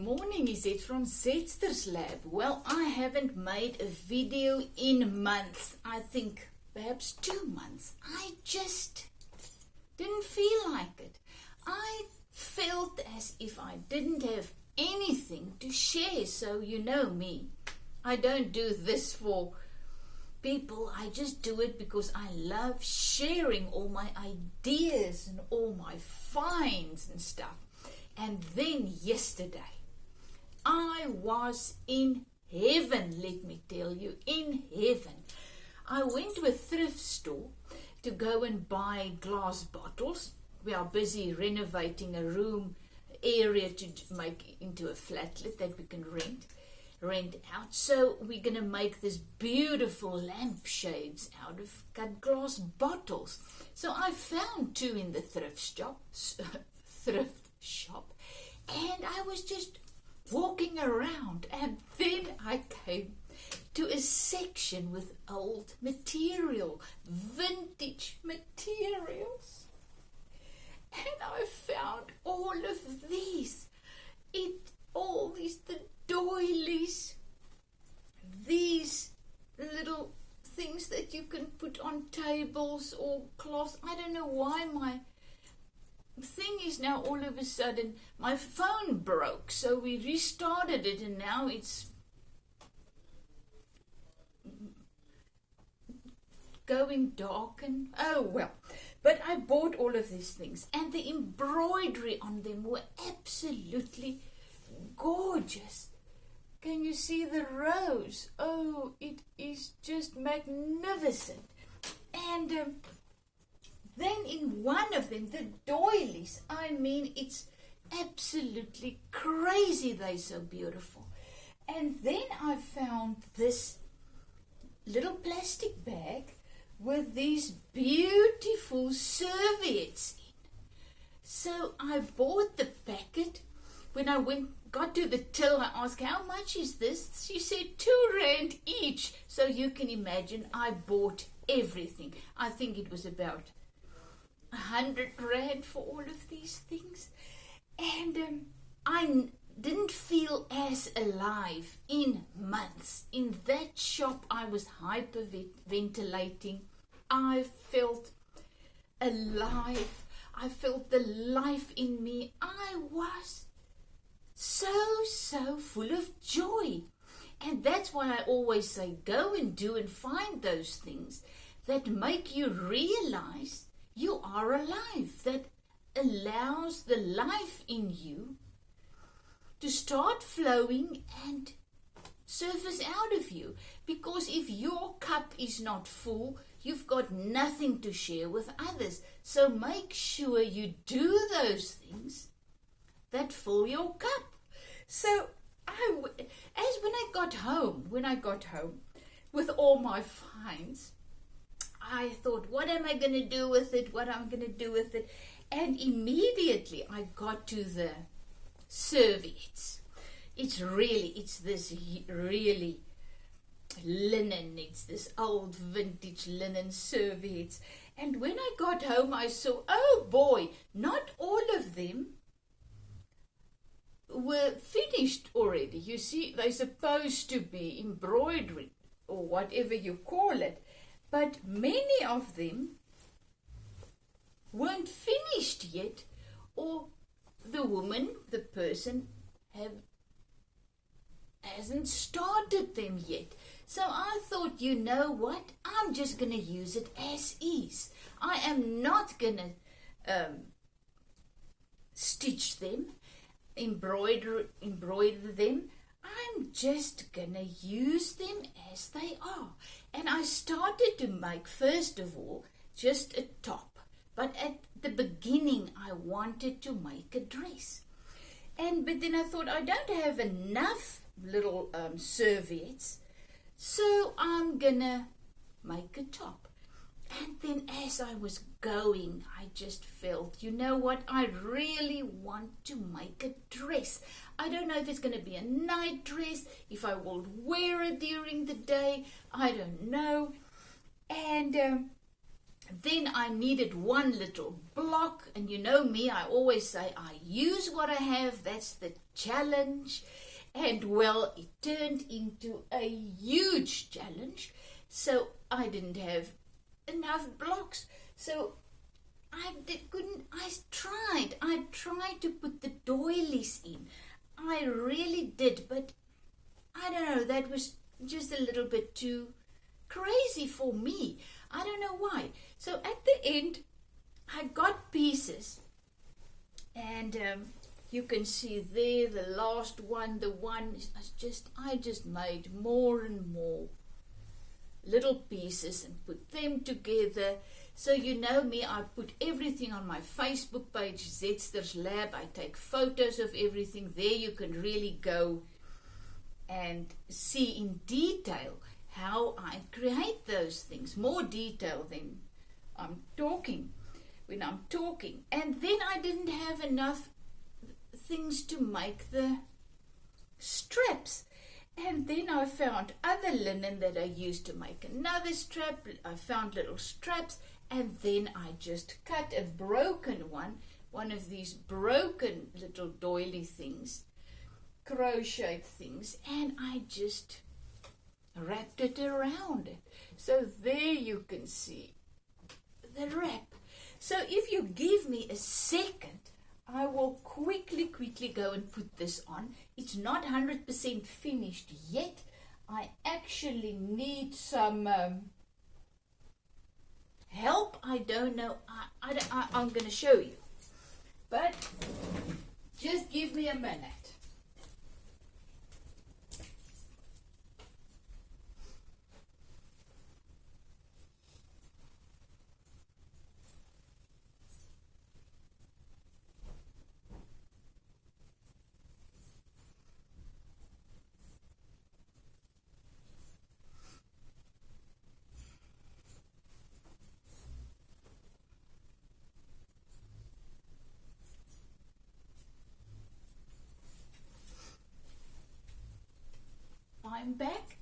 morning, is it from Zetster's Lab? Well, I haven't made a video in months. I think perhaps 2 months. I just didn't feel like it. I felt as if I didn't have anything to share. So you know me. I don't do this for people. I just do it because I love sharing all my ideas and all my finds and stuff. And then yesterday, I was in heaven, let me tell you, in heaven. I went to a thrift store to go and buy glass bottles. We are busy renovating a room area to make into a flatlet that we can rent out. So we're going to make this beautiful lampshades out of cut glass bottles. So I found 2 in the thrift shop, and I was just walking around, and then I came to a section with old material, vintage materials, and I found all of these, the doilies, these little things that you can put on tables or cloths. I don't know why my thing is now all of a sudden, my phone broke, so we restarted it, and now it's going dark, and oh well. But I bought all of these things, and the embroidery on them were absolutely gorgeous. Can you see the rose? Oh, it is just magnificent. And then in one of them, the doilies, I mean, it's absolutely crazy. They're so beautiful. And then I found this little plastic bag with these beautiful serviettes in. So I bought the packet. When I got to the till, I asked, how much is this? She said 2 rand each. So you can imagine I bought everything. I think it was about 100 rand for all of these things. And I didn't feel as alive in months. In that shop, I was hyperventilating. I felt alive. I felt the life in me. I was so full of joy. And that's why I always say, go and do and find those things that make you realize you are alive, that allows the life in you to start flowing and surface out of you. Because if your cup is not full, you've got nothing to share with others. So make sure you do those things that fill your cup. So when I got home with all my finds, I thought, what am I going to do with it? What am I going to do with it? And immediately I got to the serviettes. It's this really linen. It's this old vintage linen serviettes. And when I got home, I saw, oh boy, not all of them were finished already. You see, they're supposed to be embroidered or whatever you call it. But many of them weren't finished yet, or the person hasn't started them yet. So I thought, you know what? I'm just going to use it as is. I am not going to stitch them, embroider them. I'm just going to use them as they are. And I started to make, first of all, just a top. But at the beginning, I wanted to make a dress. But then I thought, I don't have enough little serviettes, so I'm going to make a top. And then as I was going, I just felt, you know what, I really want to make a dress. I don't know if it's going to be a night dress, if I will wear it during the day, I don't know. And Then I needed one little block, and you know me, I always say I use what I have, that's the challenge. And well, it turned into a huge challenge, so I didn't have enough blocks. So I tried to put the doilies in. I really did, but I don't know, that was just a little bit too crazy for me. I don't know why. So at the end, I got pieces, and you can see there the last one, I just made more and more little pieces and put them together. So you know me, I put everything on my Facebook page, Zetster's Lab. I take photos of everything. There you can really go and see in detail how I create those things, more detail than when I'm talking. And then I didn't have enough things to make the straps. And then I found other linen that I used to make another strap. I found little straps, and then I just cut a broken one of these broken little doily things, crochet things, and I just wrapped it around it. So there you can see the wrap. So if you give me a second, I will quickly go and put this on. It's not 100% finished yet. I actually need some help. I don't know. I'm going to show you. But just give me a minute.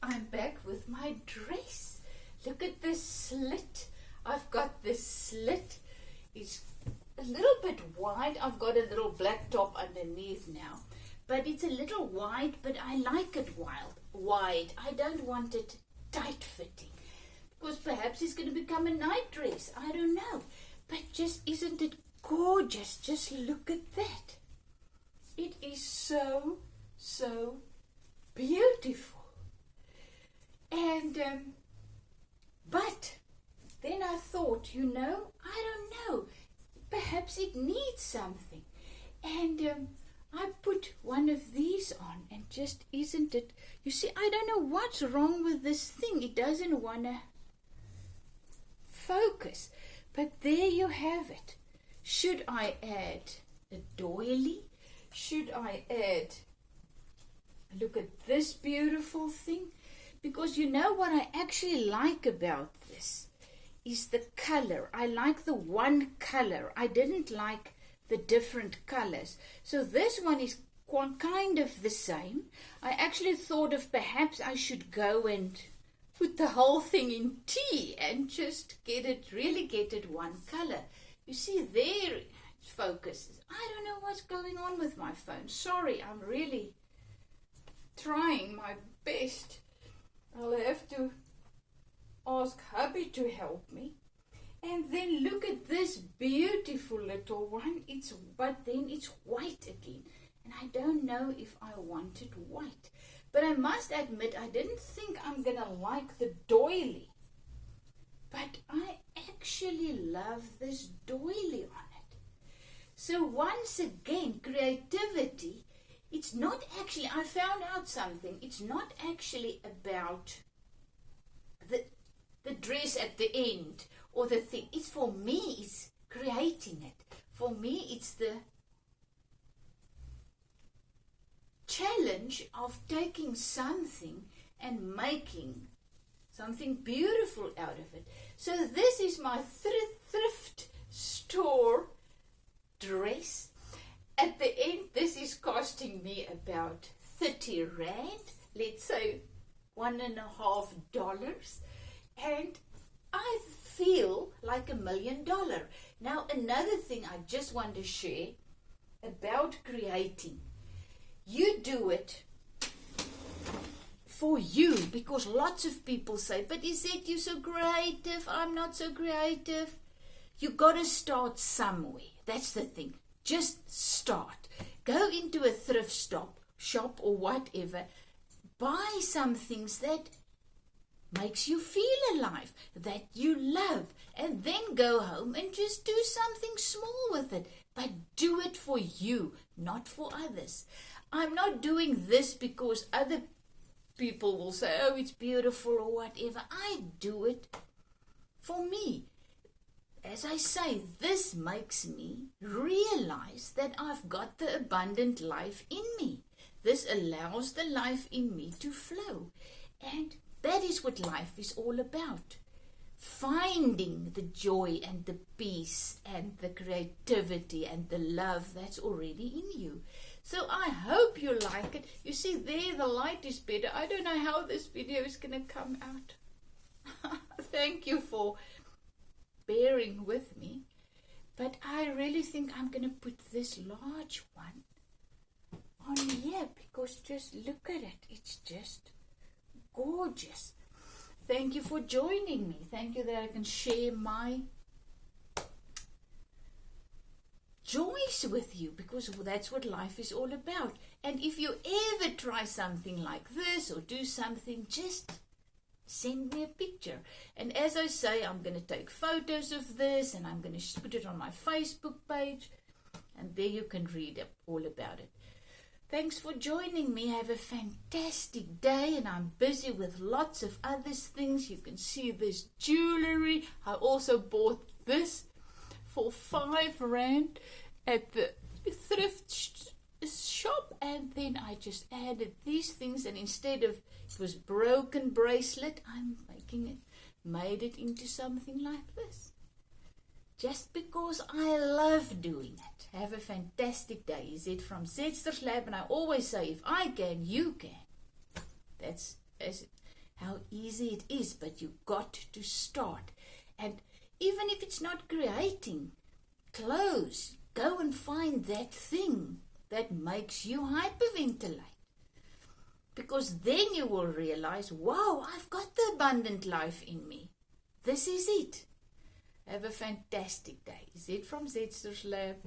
I'm back with my dress. Look at this slit. I've got this slit. It's a little bit wide. I've got a little black top underneath now, but it's a little wide, but I like it wide. I don't want it tight fitting, because perhaps it's going to become a night dress. I don't know. But isn't it gorgeous? Just look at that. It is so beautiful. And but then I thought, I don't know, perhaps it needs something. And I put one of these on, and isn't it, you see, I don't know what's wrong with this thing. It doesn't want to focus. But there you have it. Should I add a doily? Should I add, look at this beautiful thing? Because you know what I actually like about this is the color. I like the one color. I didn't like the different colors. So this one is kind of the same. I actually thought of perhaps I should go and put the whole thing in tea and just get it one color. You see there it focuses. I don't know what's going on with my phone. Sorry, I'm really trying my best. I'll have to ask hubby to help me. And then look at this beautiful little one. But then it's white again. And I don't know if I want it white. But I must admit, I didn't think I'm going to like the doily. But I actually love this doily on it. So once again, creativity. It's not actually, I found out something, it's not actually about the dress at the end or the thing. It's for me, it's creating it. For me, it's the challenge of taking something and making something beautiful out of it. So this is my thrift store dress. At the end, this is costing me about 30 rand, let's say $1.50. And I feel like $1 million. Now, another thing I just want to share about creating. You do it for you, because lots of people say, but is it you so creative? I'm not so creative. You got to start somewhere. That's the thing. Just start. Go into a thrift shop or whatever. Buy some things that makes you feel alive, that you love, and then go home and just do something small with it. But do it for you, not for others. I'm not doing this because other people will say, oh, it's beautiful or whatever. I do it for me. As I say, this makes me realize that I've got the abundant life in me. This allows the life in me to flow. And that is what life is all about. Finding the joy and the peace and the creativity and the love that's already in you. So I hope you like it. You see there, the light is better. I don't know how this video is going to come out. Thank you for bearing with me. But I really think I'm going to put this large one on here, because just look at it. It's just gorgeous. Thank you for joining me. Thank you that I can share my joys with you, because that's what life is all about. And if you ever try something like this or do something, just send me a picture. And as I say, I'm going to take photos of this and I'm going to put it on my Facebook page, and there you can read all about it. Thanks for joining me. Have a fantastic day, and I'm busy with lots of other things. You can see this jewelry. I also bought this for R5 at the thrift shop, and then I just added these things, and instead of it was broken bracelet, I'm made it into something like this. Just because I love doing it. Have a fantastic day. Is it from Zetster's Lab? And I always say, if I can, you can. That's how easy it is, but you got to start. And even if it's not creating clothes, go and find that thing that makes you hyperventilate. Because then you will realize, wow, I've got the abundant life in me. This is it. Have a fantastic day. Is it from Zetster's Lab?